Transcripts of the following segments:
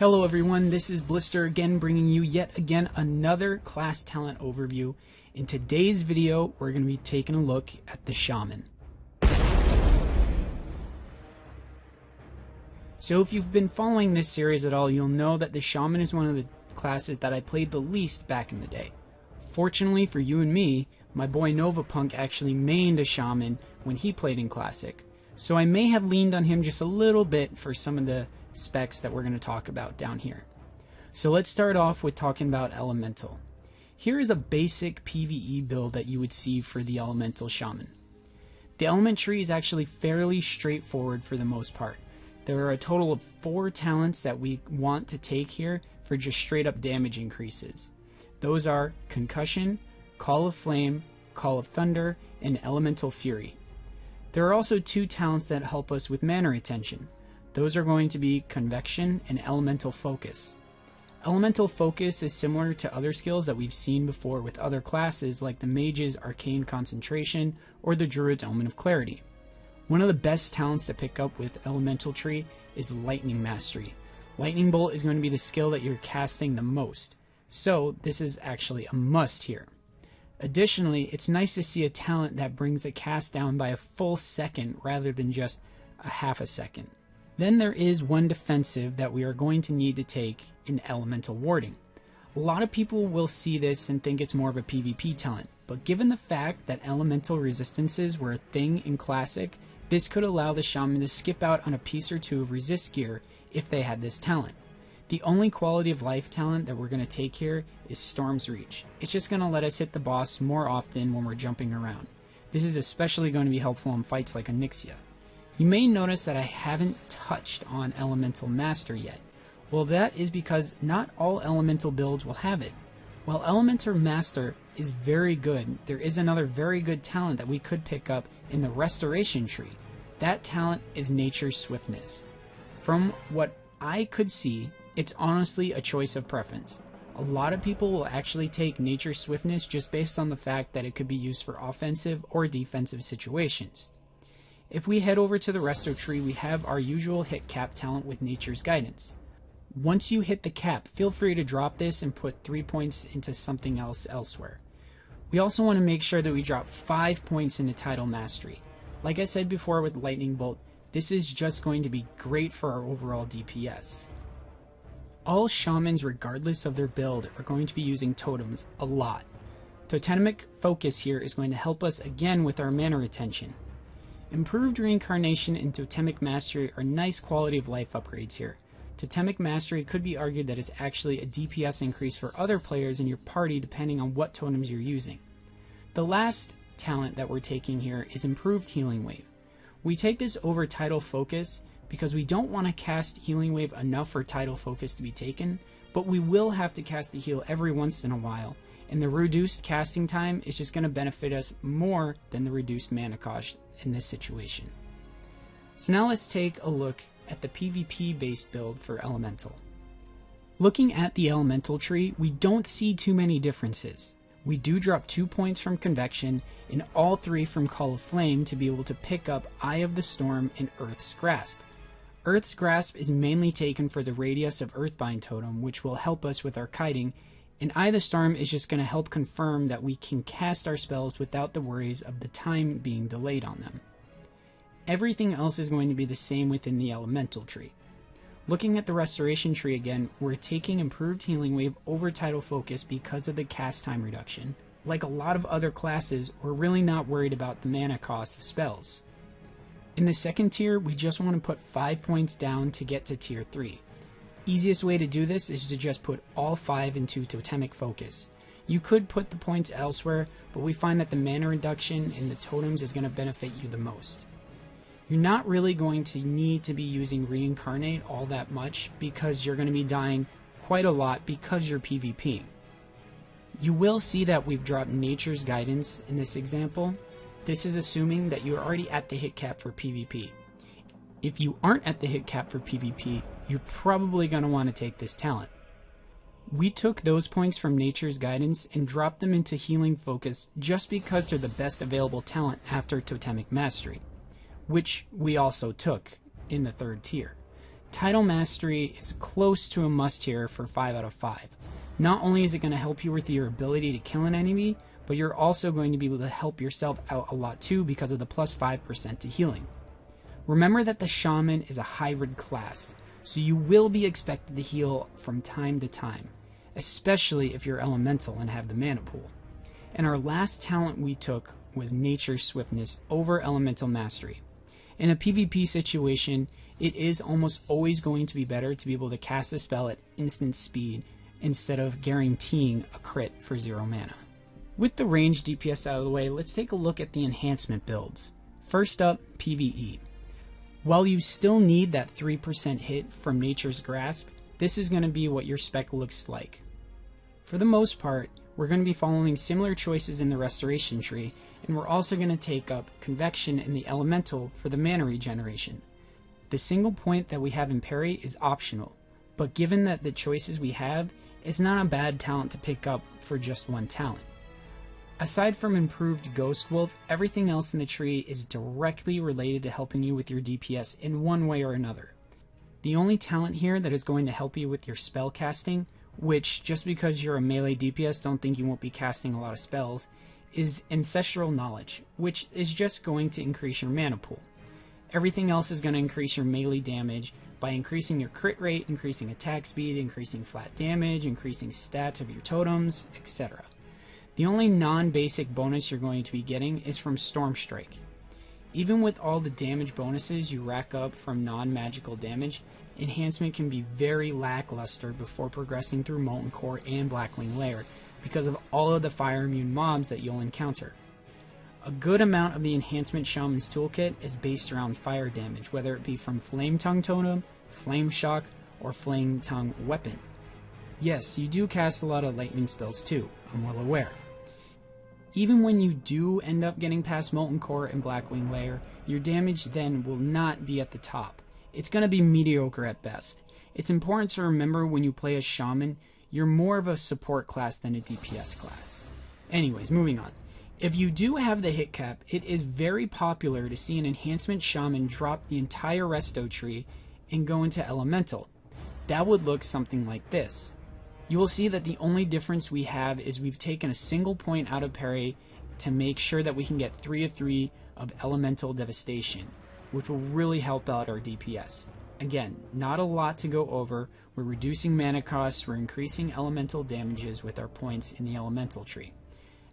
Hello everyone, this is Blister again, bringing you yet again another class talent overview. In today's video, we're going to be taking a look at the Shaman. So if you've been following this series at all, you'll know that the Shaman is one of the classes that I played the least back in the day. Fortunately for you and me, my boy Novapunk actually mained a Shaman when he played in Classic. So I may have leaned on him just a little bit for some of the specs that we're going to talk about down here. So let's start off with talking about Elemental. Here is a basic PvE build that you would see for the Elemental Shaman. The element tree is actually fairly straightforward for the most part. There are a total of 4 talents that we want to take here for just straight up damage increases. Those are Concussion, Call of Flame, Call of Thunder, and Elemental Fury. There are also 2 talents that help us with mana retention. Those are going to be Convection and Elemental Focus. Elemental Focus is similar to other skills that we've seen before with other classes like the Mage's Arcane Concentration or the Druid's Omen of Clarity. One of the best talents to pick up with Elemental Tree is Lightning Mastery. Lightning Bolt is going to be the skill that you're casting the most, so this is actually a must here. Additionally, it's nice to see a talent that brings a cast down by a full second rather than just a half a second. Then there is one defensive that we are going to need to take in Elemental Warding. A lot of people will see this and think it's more of a PvP talent, but given the fact that elemental resistances were a thing in Classic, this could allow the Shaman to skip out on a piece or 2 of resist gear if they had this talent. The only quality of life talent that we're going to take here is Storm's Reach. It's just going to let us hit the boss more often when we're jumping around. This is especially going to be helpful in fights like Onyxia. You may notice that I haven't touched on Elemental Master yet. Well, that is because not all Elemental builds will have it. While Elemental Master is very good, there is another very good talent that we could pick up in the Restoration Tree. That talent is Nature's Swiftness. From what I could see, it's honestly a choice of preference. A lot of people will actually take Nature's Swiftness just based on the fact that it could be used for offensive or defensive situations. If we head over to the Resto Tree, we have our usual hit cap talent with Nature's Guidance. Once you hit the cap, feel free to drop this and put 3 points into something else elsewhere. We also want to make sure that we drop 5 points into Title Mastery. Like I said before with Lightning Bolt, this is just going to be great for our overall DPS. All Shamans, regardless of their build, are going to be using Totems a lot. Totemic Focus here is going to help us again with our mana retention. Improved Reincarnation and Totemic Mastery are nice quality of life upgrades here. Totemic Mastery could be argued that it's actually a DPS increase for other players in your party depending on what totems you're using. The last talent that we're taking here is Improved Healing Wave. We take this over Tidal Focus because we don't want to cast Healing Wave enough for Tidal Focus to be taken, but we will have to cast the heal every once in a while, and the reduced casting time is just going to benefit us more than the reduced mana cost in this situation. So now let's take a look at the PvP based build for Elemental. Looking at the Elemental tree, we don't see too many differences. We do drop 2 points from Convection and all 3 from Call of Flame to be able to pick up Eye of the Storm and Earth's Grasp. Earth's Grasp is mainly taken for the Radius of Earthbind totem, which will help us with our kiting, and Eye of the Storm is just going to help confirm that we can cast our spells without the worries of the time being delayed on them. Everything else is going to be the same within the Elemental tree. Looking at the Restoration tree again, we're taking Improved Healing Wave over Tidal Focus because of the cast time reduction. Like a lot of other classes, we're really not worried about the mana cost of spells. In the second tier, we just want to put 5 points down to get to tier 3. Easiest way to do this is to just put all 5 into Totemic Focus. You could put the points elsewhere, but we find that the mana reduction in the totems is going to benefit you the most. You're not really going to need to be using Reincarnate all that much because you're going to be dying quite a lot because you're PvP. You will see that we've dropped Nature's Guidance in this example. This is assuming that you're already at the hit cap for PvP. If you aren't at the hit cap for PvP, you're probably going to want to take this talent. We took those points from Nature's Guidance and dropped them into Healing Focus just because they're the best available talent after Totemic Mastery, which we also took in the 3rd tier. Title Mastery is close to a must here for 5 out of 5. Not only is it going to help you with your ability to kill an enemy, but you're also going to be able to help yourself out a lot too because of the plus 5% to healing. Remember that the Shaman is a hybrid class, so you will be expected to heal from time to time, especially if you're elemental and have the mana pool. And our last talent we took was Nature Swiftness over Elemental Mastery. In a PvP situation, it is almost always going to be better to be able to cast a spell at instant speed instead of guaranteeing a crit for 0 mana. With the range DPS out of the way, let's take a look at the enhancement builds. First up, PvE. While you still need that 3% hit from Nature's Grasp, this is going to be what your spec looks like. For the most part, we're going to be following similar choices in the Restoration Tree, and we're also going to take up Convection in the Elemental for the mana regeneration. The single point that we have in parry is optional, but given that the choices we have, it's not a bad talent to pick up for just one talent. Aside from improved Ghost Wolf, everything else in the tree is directly related to helping you with your DPS in one way or another. The only talent here that is going to help you with your spell casting, which just because you're a melee DPS don't think you won't be casting a lot of spells, is Ancestral Knowledge, which is just going to increase your mana pool. Everything else is going to increase your melee damage by increasing your crit rate, increasing attack speed, increasing flat damage, increasing stats of your totems, etc. The only non-basic bonus you're going to be getting is from Storm Strike. Even with all the damage bonuses you rack up from non-magical damage, enhancement can be very lackluster before progressing through Molten Core and Blackwing Lair because of all of the fire immune mobs that you'll encounter. A good amount of the Enhancement Shaman's toolkit is based around fire damage, whether it be from Flame Tongue Totem, Flame Shock, or Flame Tongue Weapon. Yes, you do cast a lot of lightning spells too, I'm well aware. Even when you do end up getting past Molten Core and Blackwing Lair, your damage then will not be at the top. It's going to be mediocre at best. It's important to remember when you play as Shaman, you're more of a support class than a DPS class. Anyways, moving on. If you do have the hit cap, it is very popular to see an Enhancement Shaman drop the entire Resto Tree and go into Elemental. That would look something like this. You will see that the only difference we have is we've taken a single point out of parry to make sure that we can get 3 of 3 of Elemental Devastation, which will really help out our DPS. Again, not a lot to go over. We're reducing mana costs, we're increasing elemental damages with our points in the Elemental Tree.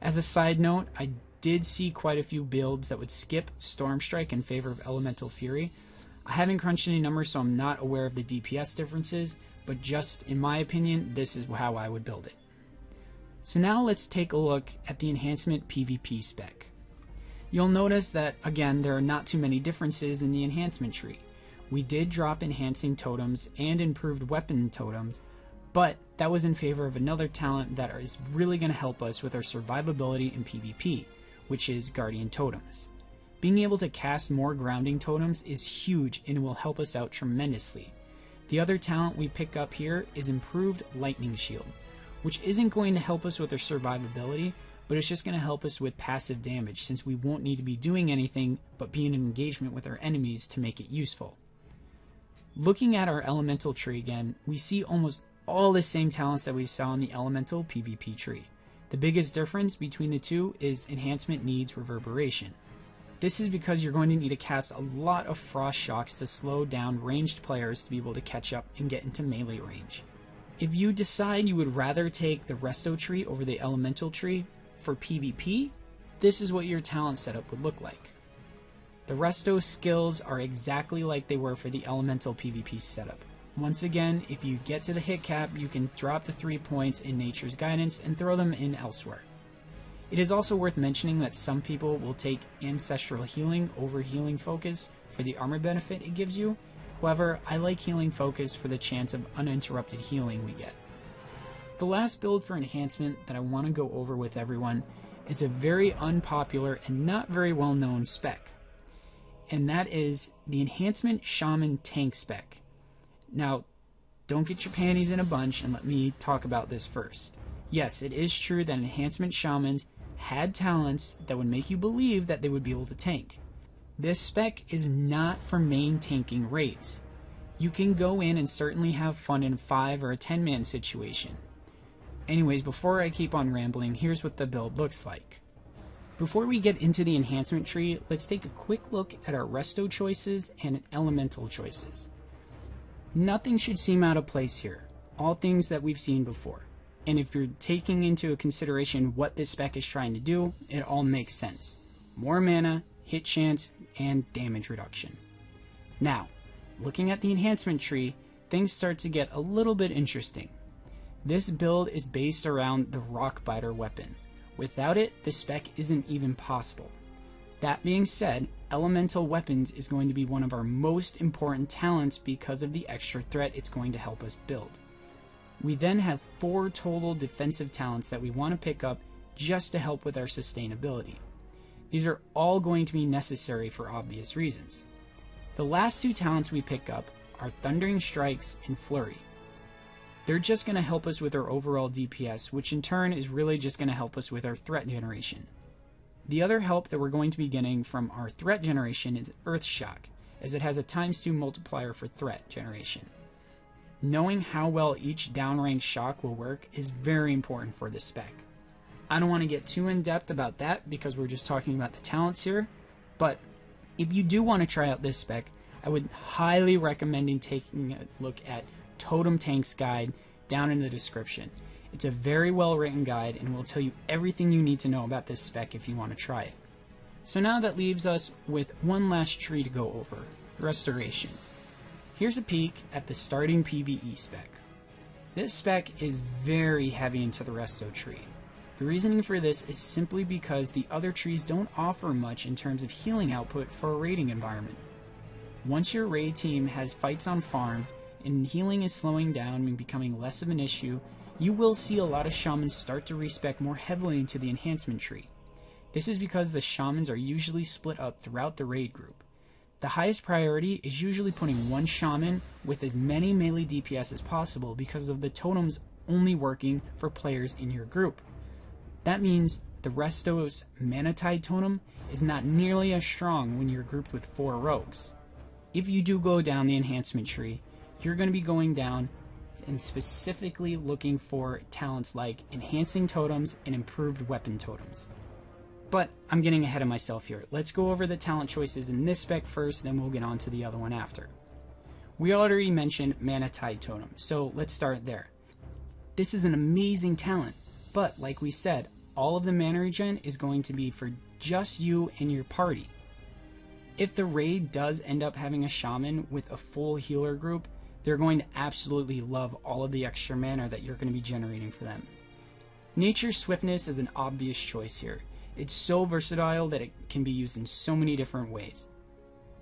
As a side note, I did see quite a few builds that would skip Storm Strike in favor of Elemental Fury. I haven't crunched any numbers, so I'm not aware of the DPS differences, but just in my opinion, this is how I would build it. So now let's take a look at the Enhancement Pvp Spec. You'll notice that, again, there are not too many differences in the Enhancement Tree. We did drop Enhancing Totems and Improved Weapon Totems, but that was in favor of another talent that is really going to help us with our survivability in PvP, which is Guardian Totems. Being able to cast more Grounding Totems is huge and it will help us out tremendously. The other talent we pick up here is Improved Lightning Shield, which isn't going to help us with our survivability, but it's just going to help us with passive damage since we won't need to be doing anything but be in an engagement with our enemies to make it useful. Looking at our Elemental Tree again, we see almost all the same talents that we saw in the Elemental PvP Tree. The biggest difference between the two is Enhancement needs Reverberation. This is because you're going to need to cast a lot of Frost Shocks to slow down ranged players to be able to catch up and get into melee range. If you decide you would rather take the Resto Tree over the Elemental Tree for PvP, this is what your talent setup would look like. The Resto Skills are exactly like they were for the Elemental PvP setup. Once again, if you get to the hit cap, you can drop the 3 points in Nature's Guidance and throw them in elsewhere. It is also worth mentioning that some people will take Ancestral Healing over Healing Focus for the armor benefit it gives you. However, I like Healing Focus for the chance of uninterrupted healing we get. The last build for enhancement that I want to go over with everyone is a very unpopular and not very well known spec, and that is the Enhancement Shaman Tank spec. Now, don't get your panties in a bunch and let me talk about this first. Yes, it is true that Enhancement Shamans had talents that would make you believe that they would be able to tank. This spec is not for main tanking raids. You can go in and certainly have fun in a 5 or a 10-man situation. Anyways, before I keep on rambling, here's what the build looks like. Before we get into the enhancement tree, let's take a quick look at our resto choices and elemental choices. Nothing should seem out of place here, all things that we've seen before. And if you're taking into consideration what this spec is trying to do, it all makes sense. More mana, hit chance, and damage reduction. Now, looking at the enhancement tree, things start to get a little bit interesting. This build is based around the Rockbiter weapon. Without it, the spec isn't even possible. That being said, elemental weapons is going to be one of our most important talents because of the extra threat it's going to help us build. We then have 4 total defensive talents that we want to pick up just to help with our sustainability. These are all going to be necessary for obvious reasons. The last 2 talents we pick up are Thundering Strikes and Flurry. They're just going to help us with our overall DPS, which in turn is really just going to help us with our threat generation. The other help that we're going to be getting from our threat generation is Earth Shock, as it has a ×2 multiplier for threat generation. Knowing how well each downrange shock will work is very important for this spec. I don't want to get too in depth about that because we're just talking about the talents here, but if you do want to try out this spec, I would highly recommend taking a look at Totem Tank's guide down in the description. It's a very well written guide and will tell you everything you need to know about this spec if you want to try it. So now that leaves us with one last tree to go over, Restoration. Here's a peek at the starting PvE spec. This spec is very heavy into the Resto Tree. The reasoning for this is simply because the other trees don't offer much in terms of healing output for a raiding environment. Once your raid team has fights on farm, and healing is slowing down and becoming less of an issue, you will see a lot of shamans start to respec more heavily into the enhancement tree. This is because the shamans are usually split up throughout the raid group. The highest priority is usually putting one shaman with as many melee DPS as possible because of the totems only working for players in your group. That means the Resto's Mana Tide totem is not nearly as strong when you're grouped with 4 rogues. If you do go down the enhancement tree, you're going to be going down and specifically looking for talents like enhancing totems and improved weapon totems. But I'm getting ahead of myself here. Let's go over the talent choices in this spec first, then we'll get on to the other one after. We already mentioned Mana Tide Totem, so let's start there. This is an amazing talent, but like we said, all of the mana regen is going to be for just you and your party. If the raid does end up having a shaman with a full healer group, they're going to absolutely love all of the extra mana that you're going to be generating for them. Nature's Swiftness is an obvious choice here. It's so versatile that it can be used in so many different ways.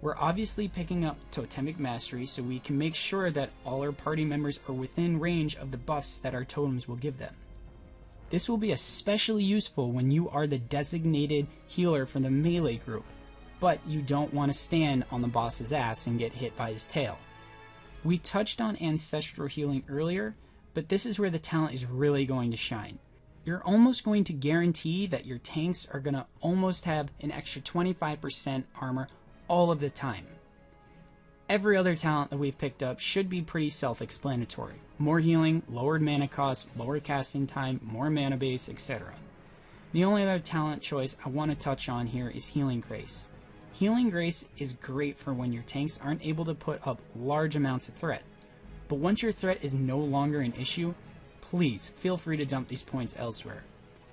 We're obviously picking up Totemic Mastery so we can make sure that all our party members are within range of the buffs that our totems will give them. This will be especially useful when you are the designated healer for the melee group, but you don't want to stand on the boss's ass and get hit by his tail. We touched on Ancestral Healing earlier, but this is where the talent is really going to shine. You're almost going to guarantee that your tanks are going to almost have an extra 25% armor all of the time. Every other talent that we've picked up should be pretty self-explanatory. More healing, lowered mana cost, lower casting time, more mana base, etc. The only other talent choice I want to touch on here is Healing Grace. Healing Grace is great for when your tanks aren't able to put up large amounts of threat. But once your threat is no longer an issue, please feel free to dump these points elsewhere.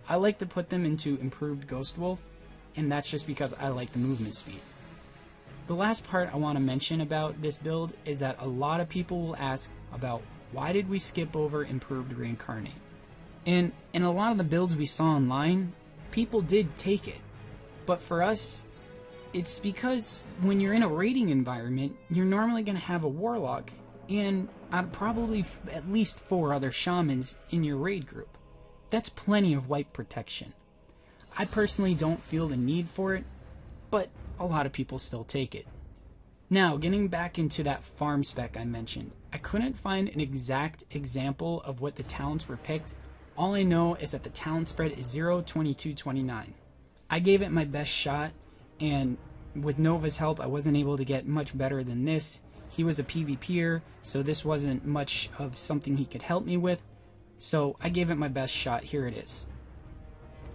I like to put them into Improved Ghost Wolf, and that's just because I like the movement speed. The last part I want to mention about this build is that a lot of people will ask about why did we skip over Improved Reincarnate. And in a lot of the builds we saw online, people did take it. But for us, it's because when you're in a raiding environment, you're normally going to have a Warlock and probably at least 4 other Shamans in your raid group. That's plenty of wipe protection. I personally don't feel the need for it, but a lot of people still take it. Now, getting back into that farm spec I mentioned, I couldn't find an exact example of what the talents were picked. All I know is that the talent spread is 0, 22, 29. I gave it my best shot, and with Nova's help I wasn't able to get much better than this. He was a PvPer, so this wasn't much of something he could help me with, so I gave it my best shot. Here it is.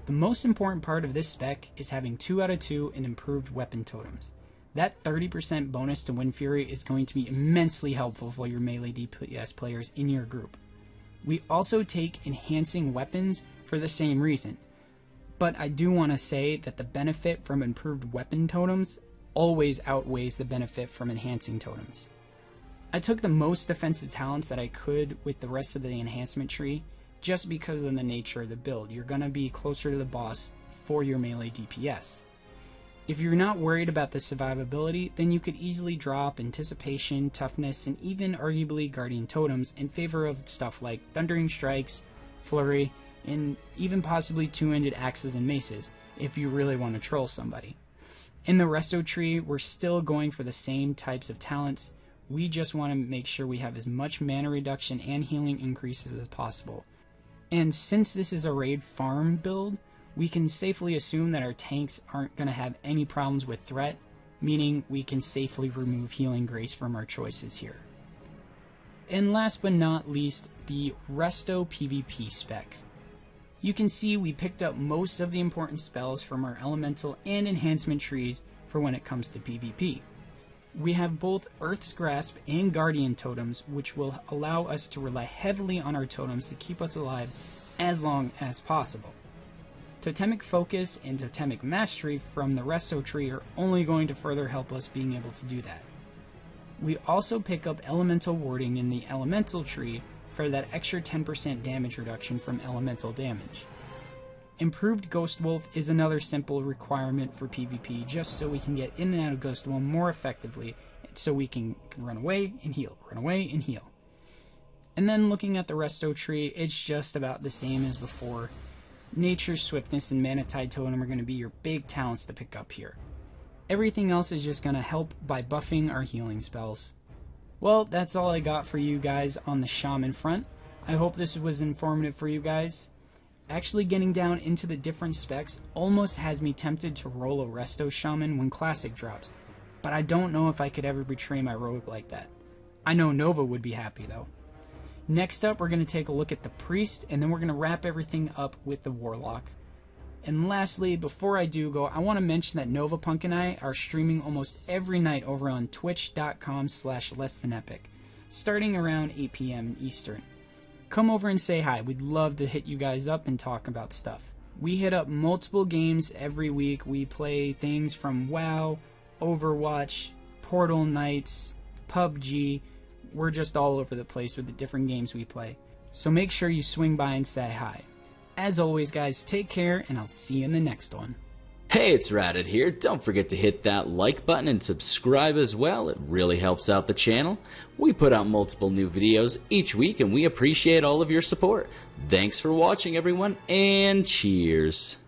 The most important part of this spec is having 2 out of 2 in improved weapon totems. That 30% bonus to Wind Fury is going to be immensely helpful for your melee DPS players in your group. We also take enhancing weapons for the same reason, but I do want to say that the benefit from improved weapon totems always outweighs the benefit from enhancing totems. I took the most defensive talents that I could with the rest of the enhancement tree just because of the nature of the build. You're going to be closer to the boss for your melee DPS. If you're not worried about the survivability, then you could easily drop Anticipation, Toughness, and even arguably Guardian Totems in favor of stuff like Thundering Strikes, Flurry, and even possibly two-handed axes and maces if you really want to troll somebody. In the Resto Tree, we're still going for the same types of talents. We just want to make sure we have as much mana reduction and healing increases as possible. And since this is a raid farm build, we can safely assume that our tanks aren't going to have any problems with threat, meaning we can safely remove Healing Grace from our choices here. And last but not least, the Resto Pvp Spec. You can see we picked up most of the important spells from our elemental and enhancement trees for when it comes to PvP. We have both Earth's Grasp and Guardian Totems, which will allow us to rely heavily on our totems to keep us alive as long as possible. Totemic Focus and Totemic Mastery from the Resto Tree are only going to further help us being able to do that. We also pick up Elemental Warding in the Elemental Tree for that extra 10% damage reduction from elemental damage. Improved Ghost Wolf is another simple requirement for PvP, just so we can get in and out of Ghost Wolf more effectively, so we can run away and heal, run away and heal. And then looking at the Resto Tree, it's just about the same as before. Nature, Swiftness, and Mana Tide Totem are going to be your big talents to pick up here. Everything else is just going to help by buffing our healing spells. Well, that's all I got for you guys on the Shaman front. I hope this was informative for you guys. Actually getting down into the different specs almost has me tempted to roll a Resto Shaman when Classic drops, but I don't know if I could ever betray my rogue like that. I know Nova would be happy though. Next up, we're going to take a look at the Priest, and then we're going to wrap everything up with the Warlock. And lastly, before I do go, I want to mention that Novapunk and I are streaming almost every night over on twitch.com/lessthanepic, starting around 8 p.m. Eastern. Come over and say hi. We'd love to hit you guys up and talk about stuff. We hit up multiple games every week. We play things from WoW, Overwatch, Portal Knights, PUBG. We're just all over the place with the different games we play. So make sure you swing by and say hi. As always, guys, take care, and I'll see you in the next one. Hey, it's Ratted here. Don't forget to hit that like button and subscribe as well. It really helps out the channel. We put out multiple new videos each week, and we appreciate all of your support. Thanks for watching, everyone, and cheers.